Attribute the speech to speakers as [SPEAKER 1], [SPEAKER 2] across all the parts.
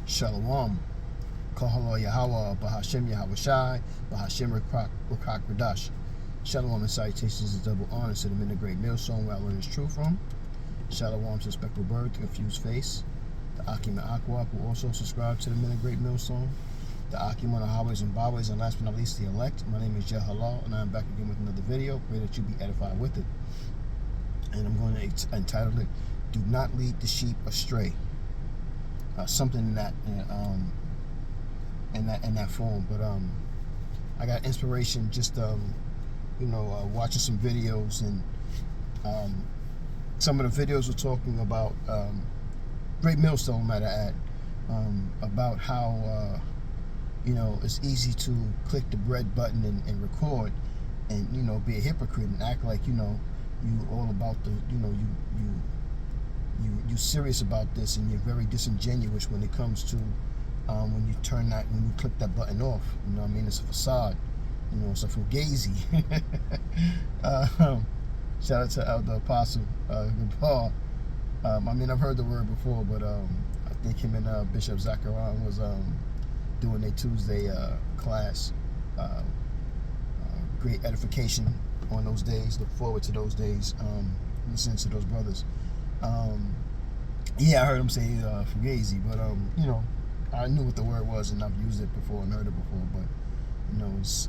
[SPEAKER 1] Shalom. Kahalo Yahweh, Bahashem Yahweh Shai, Bahashem Rakak Radash. Shalom and salutations is double honor to the men of great millstone where I learn his truth from. Shalom to spectral bird, the confused face. The Akim and Aqua who also subscribe to the men of great millstone. The Akim on the highways and byways, and last but not least, the elect. My name is Jehalal, and I'm back again with another video. Pray that you be edified with it. And I'm going to entitle it, Do Not Lead the Sheep Astray. Something in that form, but I got inspiration just watching some videos, and some of the videos were talking about Great Millstone matter at about how it's easy to click the red button and record, and be a hypocrite and act like you all about the you serious about this, and you're very disingenuous when it comes to when you click that button off. It's a facade. It's a fugazi. Shout out to Elder Apostle Paul. I've heard the word before, but I think him and Bishop Zachariah was doing their Tuesday class. Great edification on those days. Look forward to those days. Listening to those brothers. I heard him say fugazi, but I knew what the word was, and I've used it before and heard it before. But it's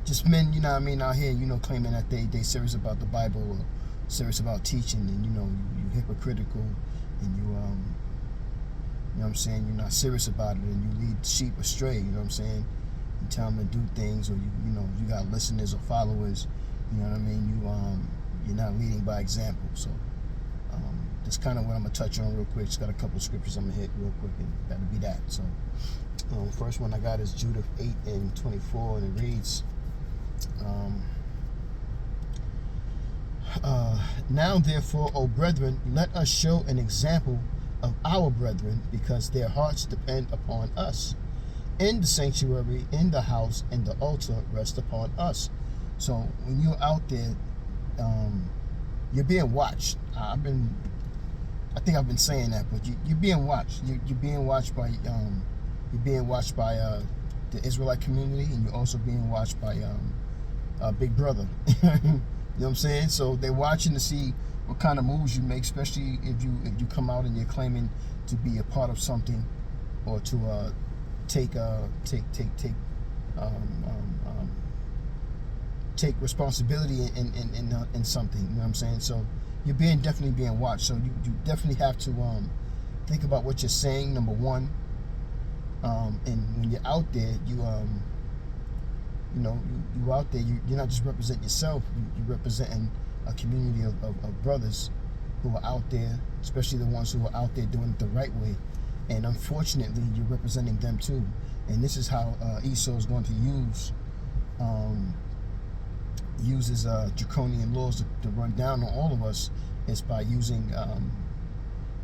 [SPEAKER 1] just men, out here, claiming that they serious about the Bible or serious about teaching, and you hypocritical, and you're not serious about it, and you lead sheep astray. You tell them to do things, or you got listeners or followers. You're not leading by example. So that's kind of what I'm gonna touch on real quick. Just got a couple of scriptures I'm gonna hit real quick, and that'll be that. So first one I got is Judah 8:24, and it reads, now therefore, O brethren, let us show an example of our brethren, because their hearts depend upon us. In the sanctuary, in the house, and the altar rest upon us. So when you're out there, you're being watched. I think I've been saying that, but you're being watched. You're being watched by the Israelite community, and you're also being watched by Big Brother. You know what I'm saying? So they're watching to see what kind of moves you make, especially if you come out and you're claiming to be a part of something, or to take responsibility in something. You know what I'm saying? So you're definitely being watched. So you definitely have to think about what you're saying, number one. And when you're out there, you out there, you're not just representing yourself. You're representing a community of brothers who are out there, especially the ones who are out there doing it the right way. And unfortunately, you're representing them too. And this is how Esau is going to use his draconian laws to run down on all of us, is by using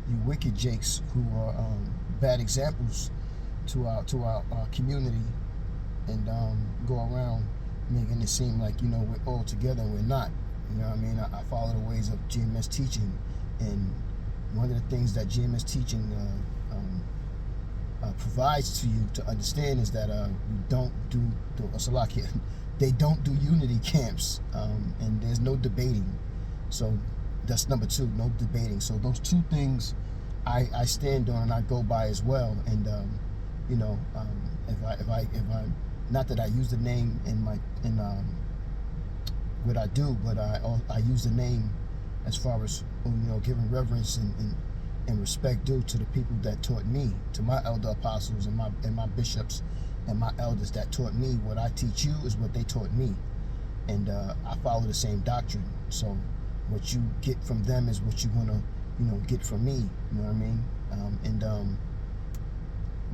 [SPEAKER 1] you wicked jakes who are bad examples to our community, and go around making it seem like we're all together, and we're not. I follow the ways of GMS teaching, and one of the things that GMS teaching provides to you to understand is that we don't do they don't do unity camps, and there's no debating. So that's number two, no debating. So those two things I stand on and I go by as well. And if I not that I use the name in what I do, but I use the name as far as giving reverence and respect due to the people that taught me, to my elder apostles and my bishops and my elders that taught me. What I teach you is what they taught me, and I follow the same doctrine. So what you get from them is what you're gonna get from me. You know what I mean?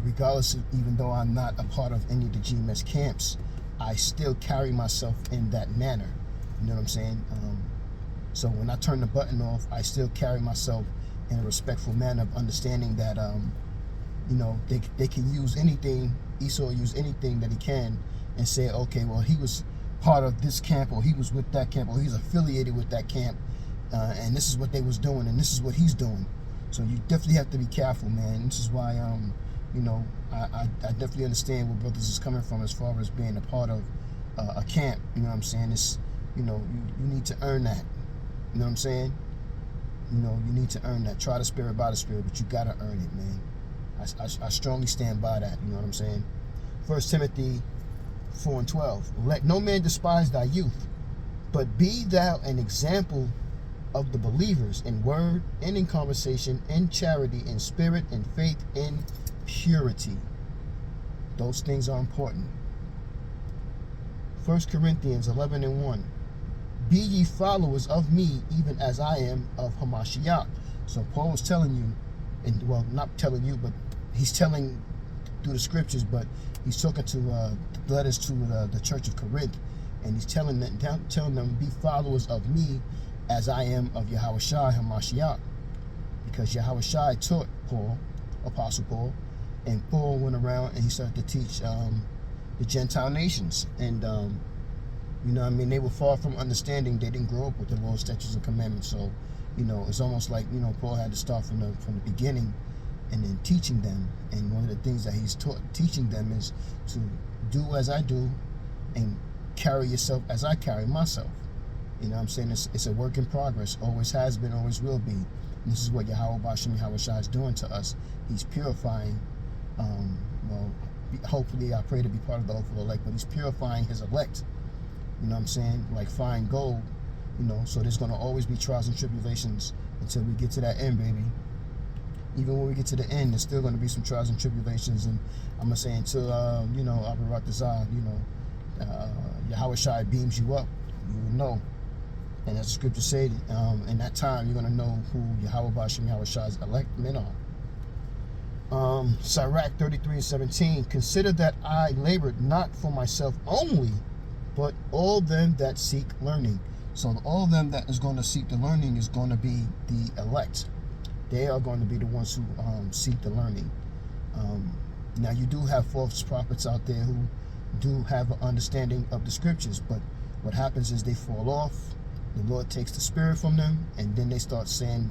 [SPEAKER 1] Regardless of, even though I'm not a part of any of the GMS camps, I still carry myself in that manner. You know what I'm saying? So when I turn the button off, I still carry myself in a respectful manner of understanding that they can use anything. Esau use anything that he can and say, okay, well, he was part of this camp, or he was with that camp, or he's affiliated with that camp, and this is what they was doing, and this is what he's doing. So you definitely have to be careful, man. This is why you know, I definitely understand where brothers is coming from as far as being a part of a camp. You know what I'm saying? It's, you know, you need to earn that. You know what I'm saying? You know, you need to earn that. Try the spirit by the spirit, but you gotta earn it, man. I strongly stand by that. You know what I'm saying? 1 Timothy 4:12. Let no man despise thy youth, but be thou an example of the believers in word and in conversation, in charity, in spirit, in faith, in purity. Those things are important. 1 Corinthians 11:1. Be ye followers of me, even as I am of Hamashiach. So Paul is telling you, and well, not telling you, but he's telling through the scriptures, but he's talking to letters to the church of Corinth, and he's telling them, be followers of me as I am of Yahushua Hamashiach. Because Yahushua taught Paul, Apostle Paul, and Paul went around and he started to teach the Gentile nations. And you know what I mean, they were far from understanding. They didn't grow up with the laws, statutes, and commandments. So, you know, it's almost like, you know, Paul had to start from the beginning and then teaching them. And one of the things that he's teaching them is to do as I do and carry yourself as I carry myself. You know what I'm saying? It's a work in progress. Always has been, always will be. And this is what Yahweh Bashem Yahushua is doing to us. He's purifying, well, hopefully I pray to be part of the hopeful elect, but he's purifying his elect. You know what I'm saying? Like fine gold, you know, so there's going to always be trials and tribulations until we get to that end, baby. Even when we get to the end, there's still going to be some trials and tribulations. And I'm going to say until, you know, Abarak Dazah, you know, Yahweh Shai beams you up, you will know. And as the scripture said, in that time, you're going to know who Yahweh Bashem Yahweh Shai's elect men are. Sirach 33:17. Consider that I labored not for myself only, but all them that seek learning. So all of them that is going to seek the learning is going to be the elect. They are going to be the ones who seek the learning. Now you do have false prophets out there who do have an understanding of the scriptures, but what happens is they fall off. The Lord takes the spirit from them, and then they start saying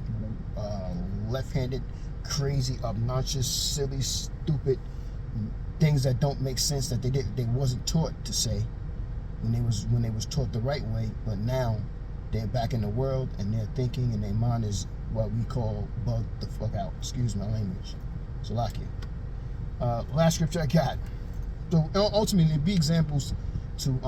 [SPEAKER 1] left-handed, crazy, obnoxious, silly, stupid things that don't make sense, that they wasn't taught to say when they was taught the right way. But now they're back in the world and they're thinking, and their mind is what we call bugged the fuck out. Excuse my language. Salakia. Last scripture I got. So ultimately, be examples to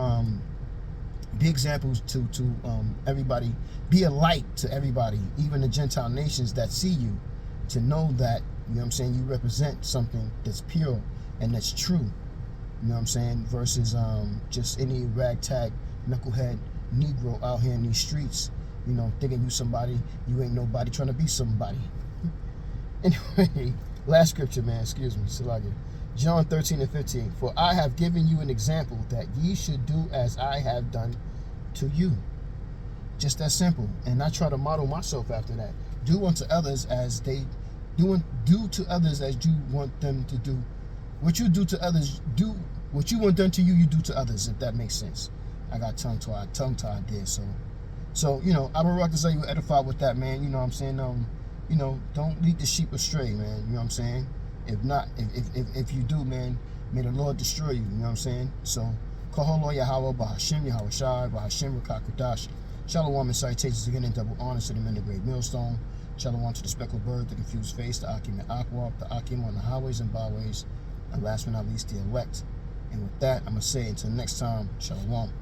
[SPEAKER 1] everybody. Be a light to everybody, even the Gentile nations that see you, to know that, you know what I'm saying, you represent something that's pure and that's true. You know what I'm saying? Versus just any ragtag, knucklehead Negro out here in these streets, you know, thinking you somebody, you ain't nobody, trying to be somebody. Anyway, last scripture, man, excuse me, Salakia. John 13:15. For I have given you an example that ye should do as I have done to you. Just that simple. And I try to model myself after that. Do unto others as they do to others as you want them to do. What you do to others, do what you want done to you, you do to others, if that makes sense. I got tongue-tied there, so you know, I would like to say you edify with that, man. You know what I'm saying? You know, don't lead the sheep astray, man. You know what I'm saying? If not, if you do, man, may the Lord destroy you. You know what I'm saying? So, Kaholo Yahweh, Bahashim Yahweh Shai, Bahashim Rakak Radash. Shalom and salutations again in double honor to the men of the great millstone. Shalom to the speckled bird, the confused face, the Akim and Aqua, the Akim on the highways and byways, and last but not least, the elect. And with that, I'm going to say until next time, Shalom.